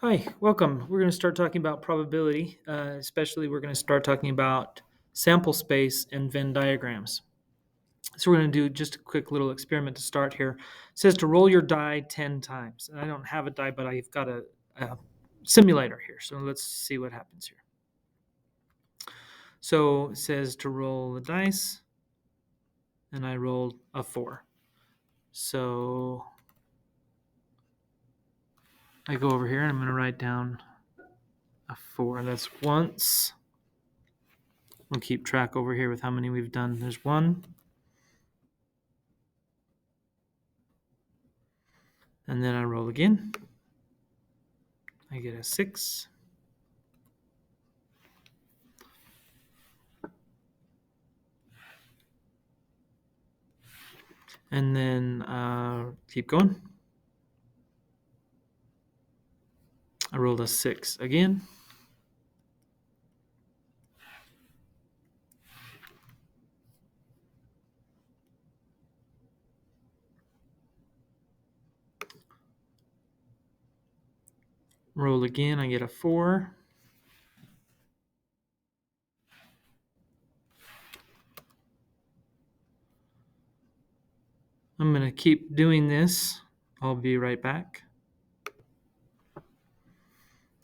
Hi, welcome. We're going to start talking about probability, especially we're going to start talking about sample space and Venn diagrams. So we're going to do just a quick little experiment to start here. It says to roll your die 10 times. And I don't have a die, but I've got a simulator here. So let's see what happens here. So it says to roll the dice, and I rolled a 4. So I go over here and I'm going to write down a 4. That's once. We'll keep track over here with how many we've done. There's 1. And then I roll again. I get a 6. And then keep going. I rolled a 6 again. Roll again. I get a 4. I'm going to keep doing this. I'll be right back.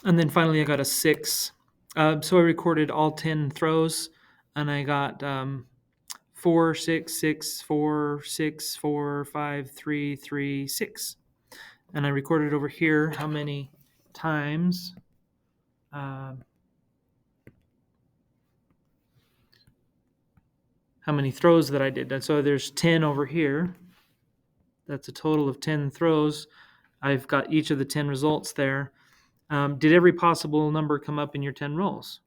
And then finally, I got a 6. So I recorded all 10 throws, and I got 4, 6, 6, 4, 6, 4, 5, 3, 3, 6. And I recorded over here how many times how many throws that I did. And so there's 10 over here. That's a total of 10 throws. I've got each of the 10 results there. Did every possible number come up in your 10 rolls?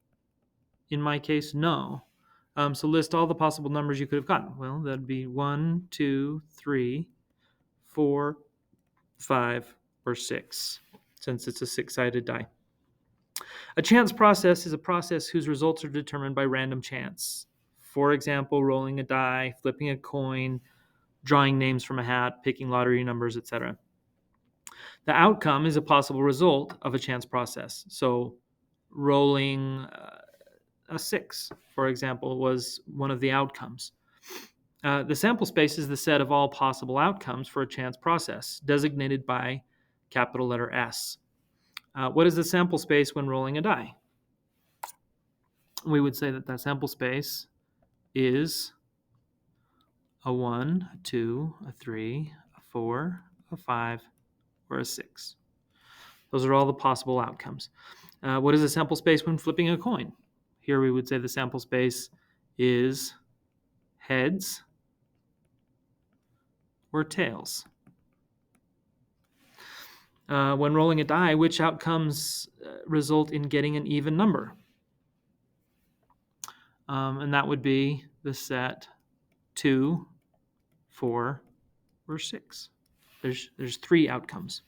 In my case, no. So list all the possible numbers you could have gotten. Well, that'd be 1, 2, 3, 4, 5, or 6, since it's a 6-sided die. A chance process is a process whose results are determined by random chance. For example, rolling a die, flipping a coin, drawing names from a hat, picking lottery numbers, etc. The outcome is a possible result of a chance process. So rolling a 6, for example, was one of the outcomes. The sample space is the set of all possible outcomes for a chance process, designated by capital letter S. What is the sample space when rolling a die? We would say that sample space is a 1, a 2, a 3, a 4, a 5, or a 6. Those are all the possible outcomes. What is the sample space when flipping a coin? Here we would say the sample space is heads or tails. When rolling a die, which outcomes result in getting an even number? And that would be the set 2, 4, or 6. There's 3 outcomes.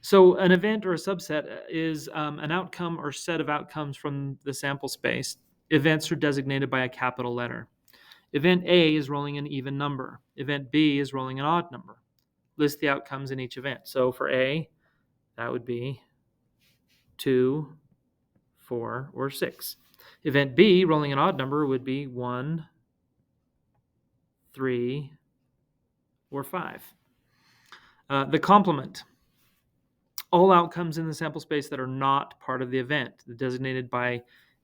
So an event or a subset is an outcome or set of outcomes from the sample space. Events are designated by a capital letter. Event A is rolling an even number. Event B is rolling an odd number. List the outcomes in each event. So for A, that would be 2, 4, or 6. Event B, rolling an odd number, would be 1, 3, or 5. The complement. All outcomes in the sample space that are not part of the event, designated by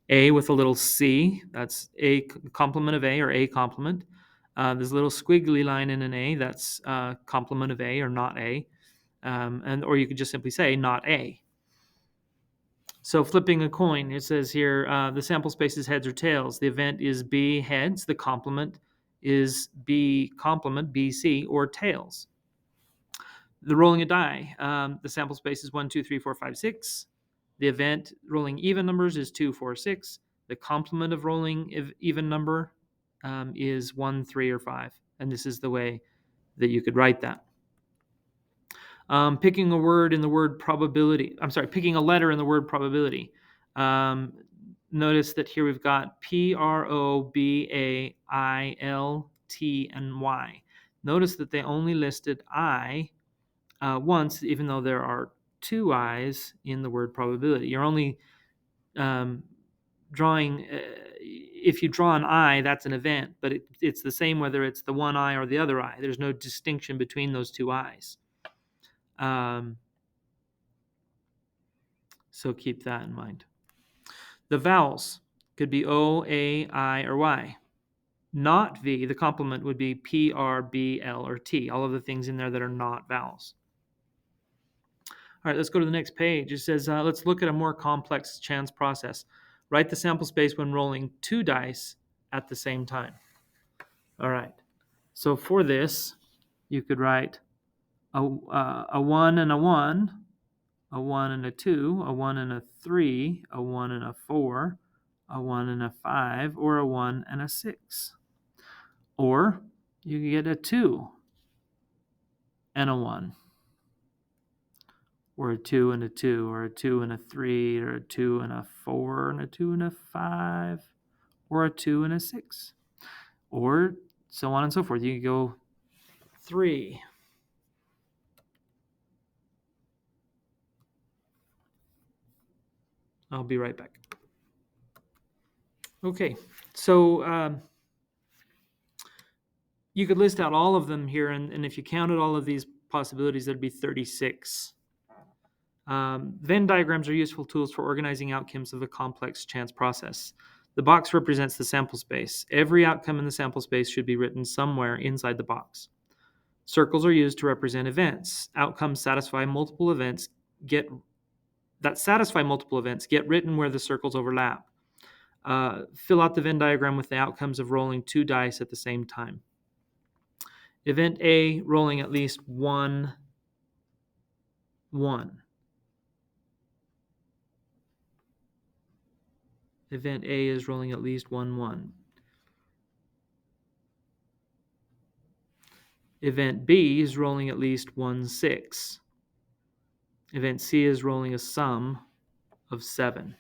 A with a little c, that's A complement of A or A complement. There's a little squiggly line in an A, that's complement of A or not A. Or you could just simply say not A. So flipping a coin, it says here the sample space is heads or tails. The event is B heads. The complement is B complement, BC, or tails. The rolling a die, the sample space is 1, 2, 3, 4, 5, 6. The event rolling even numbers is 2, 4, 6. The complement of rolling even number is 1, 3, or 5. And this is the way that you could write that. Picking a word in the word probability. Picking a letter in the word probability. Notice that here we've got P-R-O-B-A-I-L-T and Y. Notice that they only listed I once, even though there are two I's in the word probability. You're only drawing, if you draw an I, that's an event, but it's the same whether it's the one I or the other I. There's no distinction between those two I's. So keep that in mind. The vowels could be O, A, I, or Y. Not V, the complement would be P, R, B, L, or T. All of the things in there that are not vowels. All right, let's go to the next page. It says, let's look at a more complex chance process. Write the sample space when rolling two dice at the same time. All right, so for this, you could write a 1 and a 1, a 1 and a 2, a 1 and a 3, a 1 and a 4, a 1 and a 5, or a 1 and a 6. Or you could get a 2 and a 1, or a 2 and a 2, or a 2 and a 3, or a 2 and a 4, and a 2 and a 5, or a 2 and a 6, or so on and so forth. You could go 3. I'll be right back. Okay, so you could list out all of them here, and if you counted all of these possibilities, there'd be 36. Venn diagrams are useful tools for organizing outcomes of a complex chance process. The box represents the sample space. Every outcome in the sample space should be written somewhere inside the box. Circles are used to represent events. Outcomes satisfy multiple events get written where the circles overlap. Fill out the Venn diagram with the outcomes of rolling two dice at the same time. Event A, rolling at least 1, 1. Event A is rolling at least 1, 1. Event B is rolling at least 1, 6. Event C is rolling a sum of 7.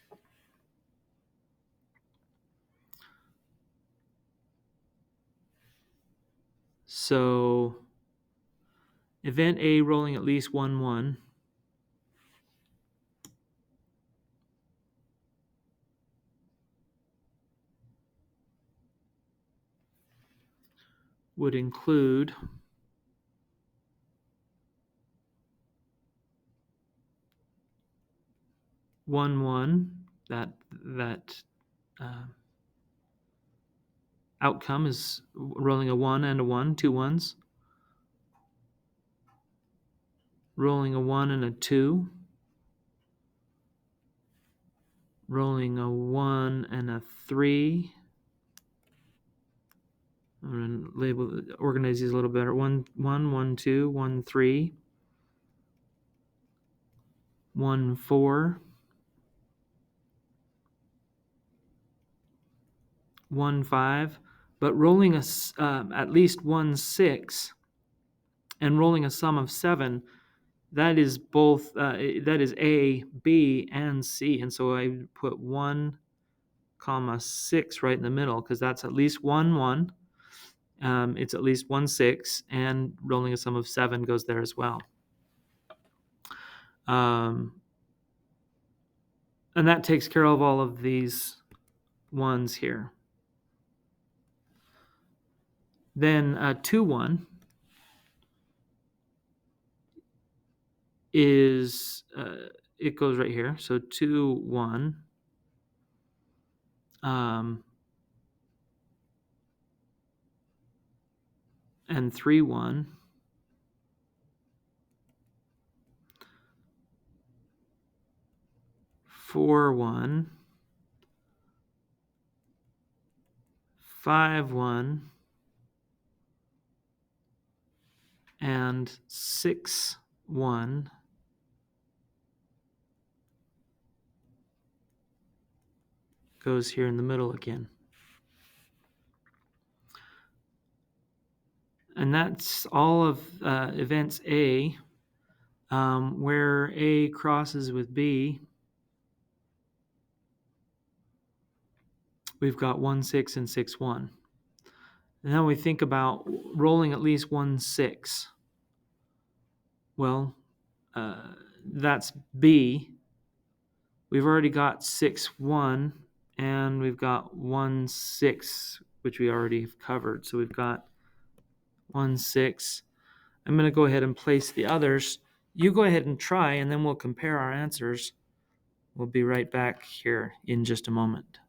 So event A rolling at least 1, 1. Would include that outcome is rolling a 1 and a 1, two ones. Rolling a 1 and a 2. Rolling a 1 and a 3. I'm going to organize these a little better. 1, 1, 1, 2, 1, 3. 1, 4. 1, 5. But rolling at least 1, 6 and rolling a sum of 7, that is both, that is A, B, and C. And so I put 1, 6 right in the middle because that's at least 1, 1. It's at least 1, 6, and rolling a sum of 7 goes there as well. And that takes care of all of these ones here. Then 2, 1 is, it goes right here. So 2, 1. And 3, 1. 4, 1. 5, 1. And 6, 1. Goes here in the middle again. And that's all of events A, where A crosses with B. We've got 1, 6, and 6, 1. And now we think about rolling at least 1, 6. Well, that's B. We've already got 6, 1, and we've got 1, 6, which we already have covered. So we've got 1, 6. I'm going to go ahead and place the others. You go ahead and try, and then we'll compare our answers. We'll be right back here in just a moment.